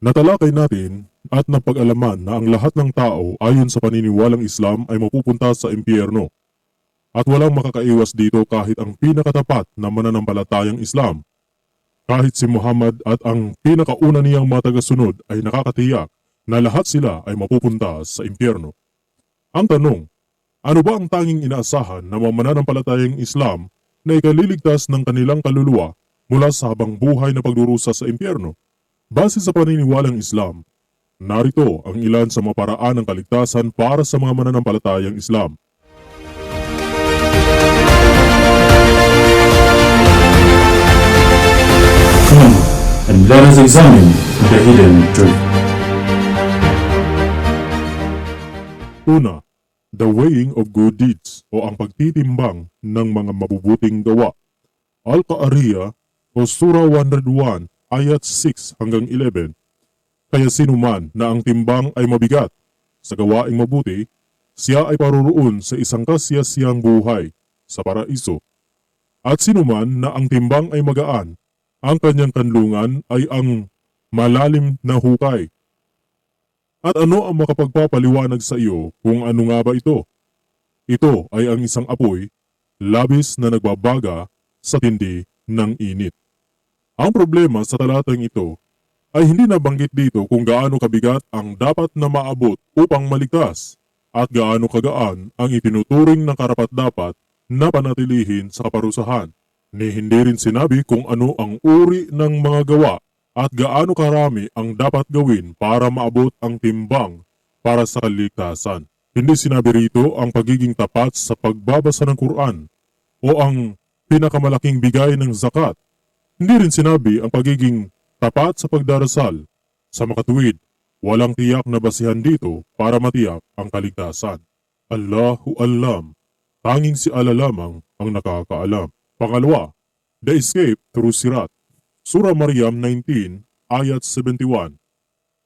Natalakay natin at napag-alaman na ang lahat ng tao ayon sa paniniwalang Islam ay mapupunta sa impyerno at walang makakaiwas dito kahit ang pinakatapat na mananampalatayang Islam. Kahit si Muhammad at ang pinakauna niyang mga tagasunod ay nakakatiyak na lahat sila ay mapupunta sa impyerno. Ang tanong, ano ba ang tanging inaasahan ng mga mananampalatayang Islam na ikaliligtas ng kanilang kaluluwa mula sa habang buhay na pagdurusa sa impyerno? Base sa paniniwalang Islam, narito ang ilan sa mga paraan ng kaligtasan para sa mga mananampalatayang Islam. Come and let us examine the hidden truth. Una, the weighing of good deeds o ang pagtitimbang ng mga mabubuting gawa. Al-Qa'ariyah o Surah 101 ayat 6 hanggang 11. Kaya sino man na ang timbang ay mabigat sa gawaing mabuti, siya ay paruroon sa isang kasiyasiyang buhay sa paraiso. At sino man na ang timbang ay magaan, ang kanyang kanlungan ay ang malalim na hukay. At ano ang makapagpapaliwanag sa iyo kung ano nga ba ito? Ito ay ang isang apoy, labis na nagbabaga sa tindi ng init. Ang problema sa talatang ito ay hindi nabanggit dito kung gaano kabigat ang dapat na maabot upang maligtas at gaano kagaan ang itinuturing ng karapat-dapat na panatilihin sa kaparusahan. Ni hindi rin sinabi kung ano ang uri ng mga gawa at gaano karami ang dapat gawin para maabot ang timbang para sa kaligtasan. Hindi sinabi rito ang pagiging tapat sa pagbabasa ng Quran o ang pinakamalaking bigay ng zakat. Hindi rin sinabi ang pagiging tapat sa pagdarasal. Sa makatuwid, walang tiyak na basihan dito para matiyak ang kaligtasan. Allahu alam, tanging si Allah lamang ang nakakaalam. Pangalawa, the escape through Sirat. Surah Maryam 19 ayat 71.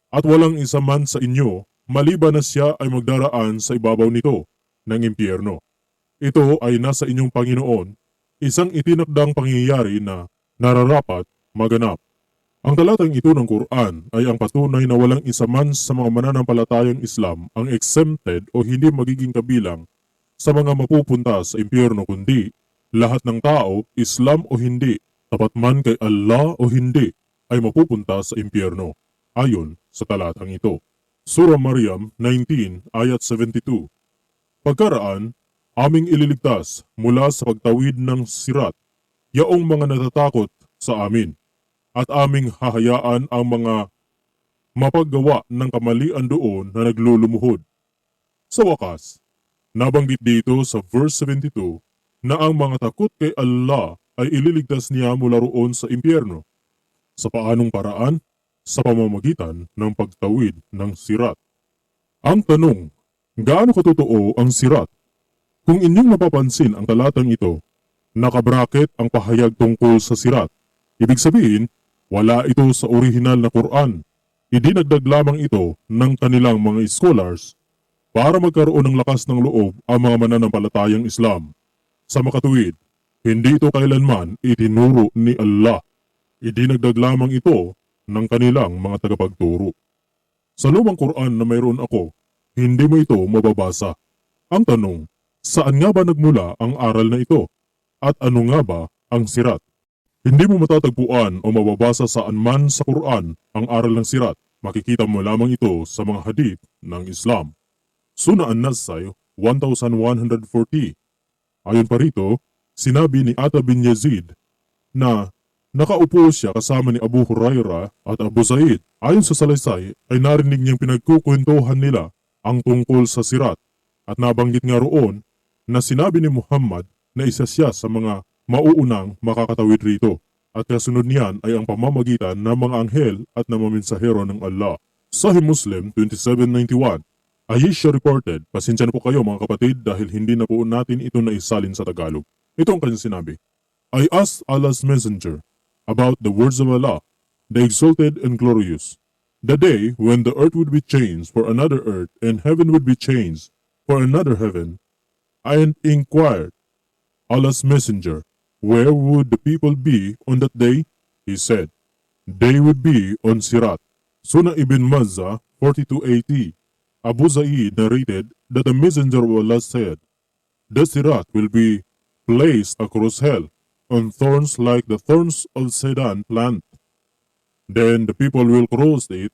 At walang isa man sa inyo maliban na siya ay magdaraan sa ibabaw nito ng impyerno. Ito ay nasa inyong Panginoon, isang itinakdang pangyayari na nararapat maganap. Ang talatang ito ng Quran ay ang patunay na walang isa man sa mga mananampalatayang Islam ang exempted o hindi magiging kabilang sa mga mapupunta sa impyerno kundi lahat ng tao, Islam o hindi, tapat man kay Allah o hindi, ay mapupunta sa impyerno, ayon sa talatang ito. Surah Maryam 19 ayat 72. Pagkaraan, aming ililigtas mula sa pagtawid ng sirat, yaong mga natatakot sa amin, at aming hahayaan ang mga mapaggawa ng kamalian doon na naglulumuhod. Sa wakas, nabanggit dito sa verse 72 na ang mga takot kay Allah ay ililigtas niya mula roon sa impyerno. Sa paanong paraan? Sa pamamagitan ng pagtawid ng sirat. Ang tanong, gaano katotoo ang sirat? Kung inyong napapansin ang talatang ito, nakabracket ang pahayag tungkol sa sirat. Ibig sabihin, wala ito sa orihinal na Quran. Idinagdag lamang ito ng kanilang mga scholars para magkaroon ng lakas ng loob ang mga mananampalatayang Islam. Sa makatuwid, hindi ito kailanman itinuro ni Allah. Idinagdag lamang ito ng kanilang mga tagapagturo. Sa lumang Quran na mayroon ako, hindi mo ito mababasa. Ang tanong, saan nga ba nagmula ang aral na ito? At ano nga ba ang sirat? Hindi mo matatagpuan o mababasa saan man sa Quran ang aral ng sirat. Makikita mo lamang ito sa mga hadith ng Islam. Sunnah An-Nasai 1140. Ayon pa rito, sinabi ni Ata bin Yazid na nakaupo siya kasama ni Abu Hurairah at Abu Sa'id. Ayon sa salaysay ay narinig niyang pinagkukwentuhan nila ang tungkol sa sirat at nabanggit nga roon na sinabi ni Muhammad na isa siya sa mga mauunang makakatawid rito at kasunod niyan ay ang pamamagitan ng mga anghel at ng mga mensahero ng Allah. Sahih Muslim 2791. Aisha reported, pasensya na po kayo mga kapatid dahil hindi na po natin ito naisalin sa Tagalog. Ito ang kanyang sinabi. I asked Allah's messenger about the words of Allah, the exalted and glorious, the day when the earth would be changed for another earth and heaven would be changed for another heaven. I inquired Allah's messenger, where would the people be on that day? He said, they would be on Sirat. Sunan ibn Mazza 4280, Abu Zaid narrated that the Messenger of Allah said, "The Sirat will be placed across hell on thorns like the thorns of Sedan plant. Then the people will cross it.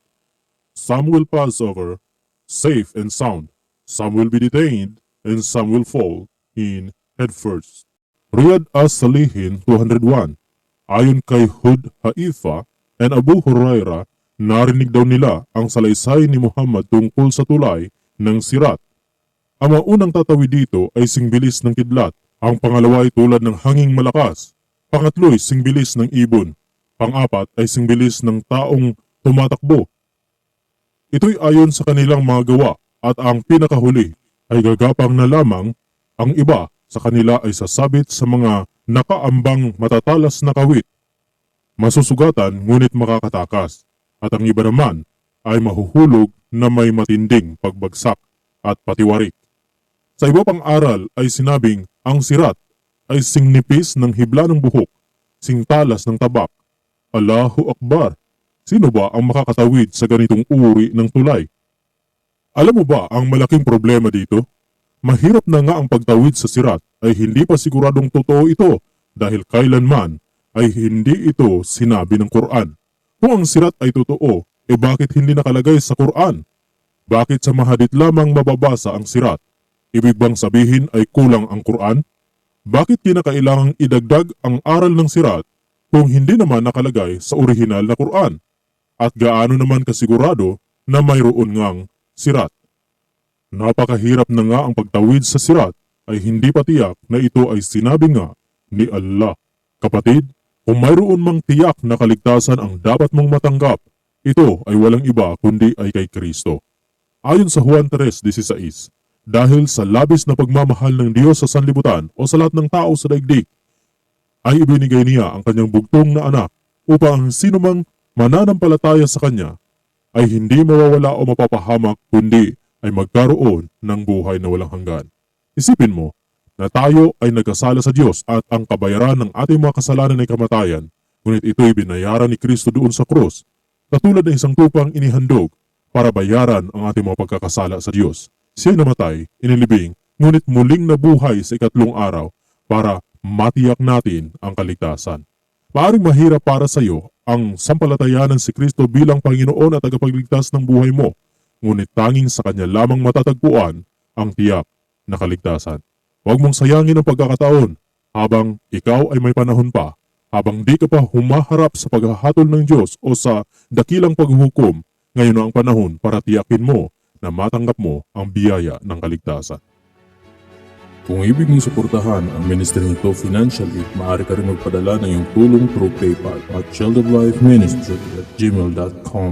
Some will pass over, safe and sound. Some will be detained, and some will fall in headfirst." Riyad as-Salihin 201. Ayon kay Hud Haifa and Abu Huraira, narinig daw nila ang salaysay ni Muhammad tungkol sa tulay ng Sirat. Ang maunang tatawid dito ay singbilis ng kidlat. Ang pangalawa ay tulad ng hanging malakas. Pangatlo ay singbilis ng ibon. Pang-apat ay singbilis ng taong tumatakbo. Ito'y ayon sa kanilang mga gawa at ang pinakahuli ay gagapang na lamang. Ang iba sa kanila ay sasabit sa mga nakaambang matatalas na kawit. Masusugatan ngunit makakatakas. At ang iba naman ay mahuhulog na may matinding pagbagsak at patiwarik. Sa iba pang aral ay sinabing ang sirat ay singnipis ng hibla ng buhok, singtalas ng tabak. Allahu Akbar! Sino ba ang makakatawid sa ganitong uri ng tulay? Alam mo ba ang malaking problema dito? Mahirap na nga ang pagtawid sa sirat ay hindi pa siguradong totoo ito dahil kailanman ay hindi ito sinabi ng Quran. Kung ang sirat ay totoo, bakit hindi nakalagay sa Quran? Bakit sa mahadit lamang mababasa ang sirat? Ibig bang sabihin ay kulang ang Quran? Bakit kinakailangang idagdag ang aral ng sirat kung hindi naman nakalagay sa orihinal na Quran? At gaano naman kasigurado na mayroon ngang sirat? Napakahirap na nga ang pagtawid sa sirat ay hindi pa tiyak na ito ay sinabi nga ni Allah. Kapatid, kung mayroon mang tiyak na kaligtasan ang dapat mong matanggap, ito ay walang iba kundi ay kay Kristo. Ayon sa Juan 3:16, dahil sa labis na pagmamahal ng Diyos sa sanlibutan o sa lahat ng tao sa daigdig, ay ibinigay niya ang kanyang bugtong na anak upang sinumang mananampalataya sa kanya ay hindi mawawala o mapapahamak kundi ay magkaroon ng buhay na walang hanggan. Isipin mo na tayo ay nagkasala sa Diyos at ang kabayaran ng ating mga kasalanan ay kamatayan, ngunit ito'y binayaran ni Kristo doon sa krus, katulad ng isang tupang inihandog para bayaran ang ating mga pagkakasala sa Diyos. Siya'y namatay, inilibing, ngunit muling nabuhay sa ikatlong araw para matiyak natin ang kaligtasan. Maaring mahirap para sa iyo ang sampalatayanan si Kristo bilang Panginoon at tagapagligtas ng buhay mo, ngunit tanging sa Kanya lamang matatagpuan ang tiyak na kaligtasan. Huwag mong sayangin ang pagkakataon habang ikaw ay may panahon pa, habang di ka pa humaharap sa paghahatol ng Diyos o sa dakilang paghuhukom. Ngayon na ang panahon para tiyakin mo na matanggap mo ang biyaya ng kaligtasan. Kung ibig mong suportahan ang ministry nito financially, maaari ka rin magpadala ng iyong tulong through PayPal at childoflifeministry@gmail.com.